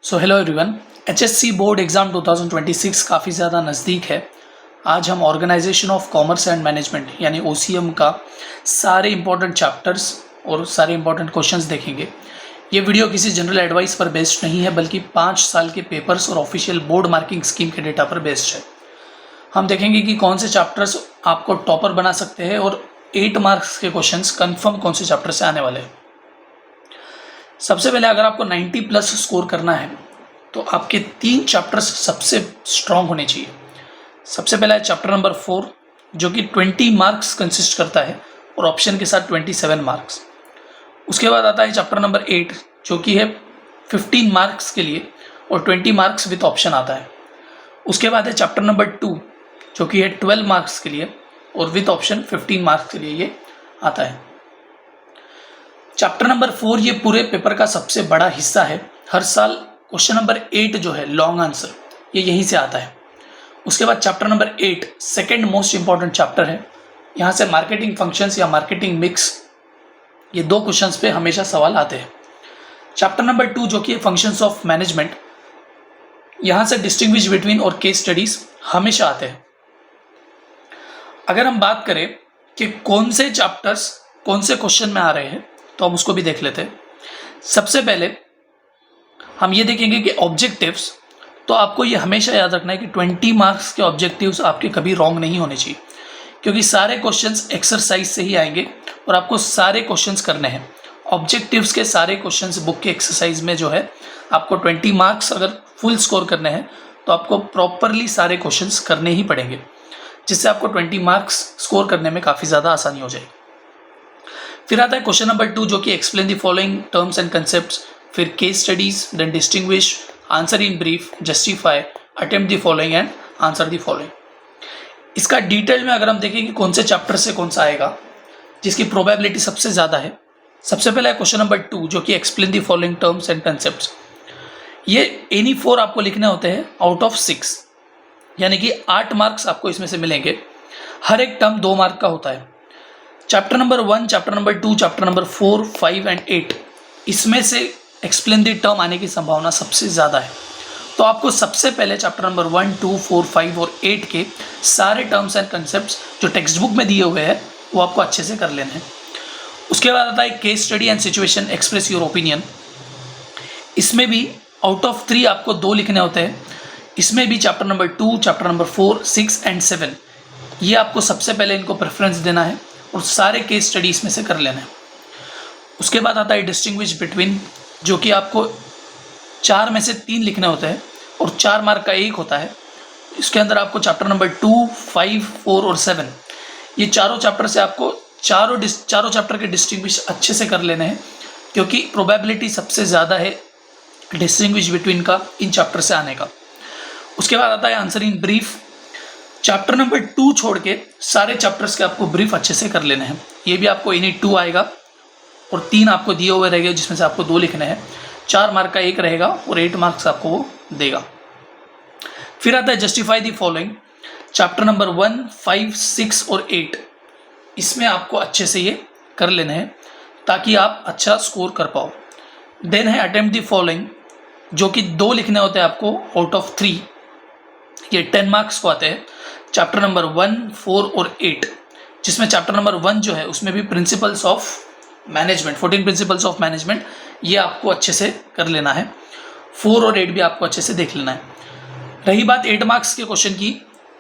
सो hello everyone. HSC board exam 2026 काफ़ी ज़्यादा नज़दीक है। आज हम organisation of commerce and management यानी ओसीएम का सारे इंपॉर्टेंट चैप्टर्स और सारे इंपॉर्टेंट क्वेश्चंस देखेंगे। ये वीडियो किसी जनरल एडवाइस पर बेस्ड नहीं है, बल्कि 5 साल के पेपर्स और ऑफिशियल बोर्ड मार्किंग स्कीम के डेटा पर बेस्ड है। हम देखेंगे कि कौन से चैप्टर्स आपको टॉपर बना सकते हैं और 8 मार्क्स के क्वेश्चंस कन्फर्म कौन से चैप्टर से आने वाले हैं। सबसे पहले अगर आपको 90 प्लस स्कोर करना है तो आपके 3 चैप्टर्स सबसे स्ट्रांग होने चाहिए। सबसे पहला है चैप्टर नंबर 4 जो कि 20 मार्क्स कंसिस्ट करता है और ऑप्शन के साथ 27 मार्क्स। उसके बाद आता है चैप्टर नंबर 8 जो कि है 15 मार्क्स के लिए और 20 मार्क्स विद ऑप्शन आता है। उसके बाद है चैप्टर नंबर 2 जो कि है 12 मार्क्स के लिए और विद ऑप्शन 15 मार्क्स के लिए ये आता है। चैप्टर नंबर 4 ये पूरे पेपर का सबसे बड़ा हिस्सा है। हर साल क्वेश्चन नंबर 8 जो है लॉन्ग आंसर ये यहीं से आता है। उसके बाद chapter number 8 second most important chapter है। यहाँ से मार्केटिंग फंक्शंस या मार्केटिंग मिक्स ये 2 क्वेश्चंस पे हमेशा सवाल आते हैं। चैप्टर नंबर 2 जो कि फंक्शंस ऑफ मैनेजमेंट, यहाँ से डिस्टिंग्विश बिटवीन और केस स्टडीज हमेशा आते हैं। अगर हम बात करें कि कौन से चैप्टर्स कौन से क्वेश्चन में आ रहे हैं तो हम उसको भी देख लेते हैं। सबसे पहले हम ये देखेंगे कि ऑब्जेक्टिव्स, तो आपको ये हमेशा याद रखना है कि 20 मार्क्स के ऑब्जेक्टिव्स आपके कभी रॉन्ग नहीं होने चाहिए, क्योंकि सारे क्वेश्चंस एक्सरसाइज से ही आएंगे और आपको सारे क्वेश्चंस करने हैं। ऑब्जेक्टिव्स के सारे क्वेश्चंस बुक के एक्सरसाइज में जो है आपको 20 मार्क्स अगर फुल स्कोर करने हैं तो आपको प्रॉपरली सारे क्वेश्चंस करने ही पड़ेंगे, जिससे आपको 20 मार्क्स स्कोर करने में काफ़ी ज़्यादा आसानी हो जाएगी। फिर आता है क्वेश्चन नंबर 2 जो कि explain the following terms and concepts, फिर case studies, then distinguish, answer in brief, justify, attempt the following and answer the following. इसका डिटेल में अगर हम देखें कि कौन से चैप्टर से कौन सा आएगा जिसकी प्रोबेबिलिटी सबसे ज़्यादा है, सबसे पहला है क्वेश्चन नंबर 2 जो कि explain the following terms and concepts. ये एनी 4 आपको लिखने होते हैं आउट ऑफ 6, यानी कि 8 मार्क्स आपको इसमें से मिलेंगे। हर एक टर्म 2 मार्क का होता है। Chapter number 1, chapter number 2, chapter number 4, 5 and 8 इसमें से एक्सप्लेन द टर्म आने की संभावना सबसे ज़्यादा है। तो आपको सबसे पहले चैप्टर नंबर 1, 2, 4, 5 और 8 के सारे टर्म्स एंड कंसेप्ट्स जो टेक्स्ट बुक में दिए हुए हैं वो आपको अच्छे से कर लेने हैं। उसके बाद आता है case study and situation, express your opinion. इसमें भी आउट ऑफ 3 आपको 2 लिखने होते हैं। इसमें भी chapter number 2, chapter number 4, 6 and 7 ये आपको सबसे पहले इनको प्रेफरेंस देना है और सारे केस स्टडी इसमें से कर लेना है। उसके बाद आता है डिस्टिंग्विश बिटवीन, जो कि आपको 4 में से 3 लिखने होते हैं और 4 मार्क का 1 होता है। इसके अंदर आपको चैप्टर नंबर 2, 5, 4 और 7 ये चारों चैप्टर से आपको चारों चैप्टर के डिस्टिंग्विश अच्छे से कर लेने हैं, क्योंकि प्रोबेबिलिटी सबसे ज़्यादा है डिस्टिंग्विश बिटवीन का इन चैप्टर से आने का। उसके बाद आता है answer in brief. Chapter number 2 छोड़ के सारे चैप्टर्स के आपको ब्रीफ अच्छे से कर लेने हैं। ये भी आपको एनी 2 आएगा और 3 आपको दिए हुए रहेंगे जिसमें से आपको 2 लिखने हैं। 4 मार्क का 1 रहेगा और 8 मार्क्स आपको वो देगा। फिर आता है justify the following. Chapter number 1, 5, 6 और 8 इसमें आपको अच्छे से ये कर लेने हैं ताकि आप अच्छा स्कोर कर पाओ। देन है अटेम्प्ट द फॉलोइंग, जो कि 2 लिखने होते हैं आपको आउट ऑफ 3, ये 10 मार्क्स को आते हैं। चैप्टर नंबर 1, 4 और 8, जिसमें चैप्टर नंबर 1 जो है उसमें भी principles of management, 14 principles of management ये आपको अच्छे से कर लेना है। 4 और 8 भी आपको अच्छे से देख लेना है। रही बात 8 मार्क्स के क्वेश्चन की,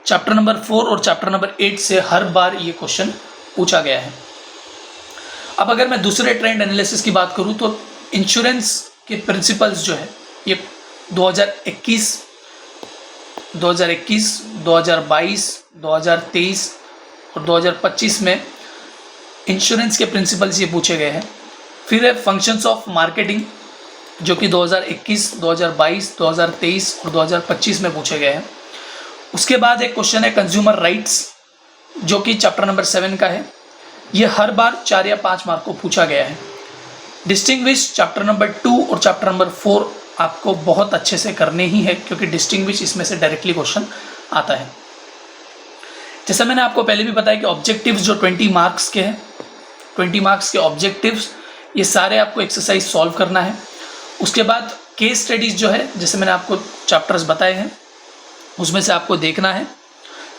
चैप्टर नंबर 4 और चैप्टर नंबर 8 से हर बार ये क्वेश्चन पूछा गया है। अब अगर मैं दूसरे ट्रेंड एनालिसिस की बात करूँ तो इंश्योरेंस के प्रिंसिपल्स जो है ये 2021, 2022, 2023 और 2025 में इंश्योरेंस के प्रिंसिपल्स ये पूछे गए हैं। फिर है फंक्शंस ऑफ मार्केटिंग, जो कि 2021, 2022, 2023 और 2025 में पूछे गए हैं। उसके बाद एक क्वेश्चन है कंज्यूमर राइट्स, जो कि चैप्टर नंबर 7 का है। ये हर बार 4 या 5 मार्क को पूछा गया है। डिस्टिंग्विश चैप्टर नंबर 2 और चैप्टर नंबर 4 आपको बहुत अच्छे से करने ही है, क्योंकि डिस्टिंग्विश इसमें से डायरेक्टली क्वेश्चन आता है। जैसा मैंने आपको पहले भी बताया कि ऑब्जेक्टिव्स जो 20 मार्क्स के हैं, 20 मार्क्स के ऑब्जेक्टिव्स ये सारे आपको एक्सरसाइज सॉल्व करना है। उसके बाद केस स्टडीज़ जो है, जैसे मैंने आपको चैप्टर्स बताए हैं, उसमें से आपको देखना है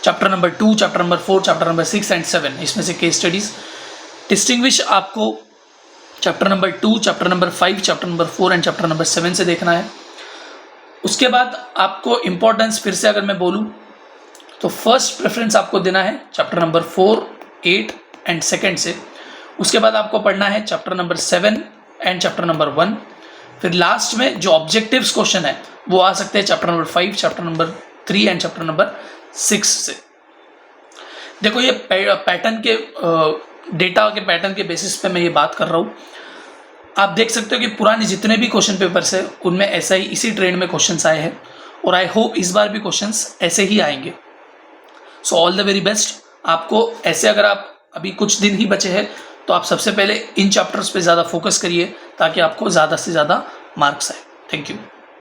chapter number 2, chapter number 4, chapter number 6 and 7, इसमें से केस स्टडीज़ डिस्टिंग्विश आपको chapter number 2, chapter number 5, chapter number 4 and chapter number 7 से देखना है। उसके बाद आपको इम्पोर्टेंस फिर से अगर मैं बोलूँ तो फर्स्ट प्रेफरेंस आपको देना है चैप्टर नंबर 4, 8 एंड 2 से। उसके बाद आपको पढ़ना है chapter number 7 and chapter number 1। फिर लास्ट में जो ऑब्जेक्टिव्स क्वेश्चन है वो आ सकते हैं chapter number 5, chapter number 3 and chapter number 6 से। देखो ये पैटर्न के डेटा के पैटर्न के बेसिस पे मैं ये बात कर रहा हूँ। आप देख सकते हो कि पुराने जितने भी क्वेश्चन पेपर्स है उनमें ऐसा ही इसी ट्रेंड में क्वेश्चंस आए हैं और आई होप इस बार भी क्वेश्चंस ऐसे ही आएंगे। So all the very best. आपको ऐसे अगर आप अभी कुछ दिन ही बचे हैं तो आप सबसे पहले इन चैप्टर्स पे ज़्यादा फोकस करिए ताकि आपको ज़्यादा से ज़्यादा मार्क्स आए। Thank you.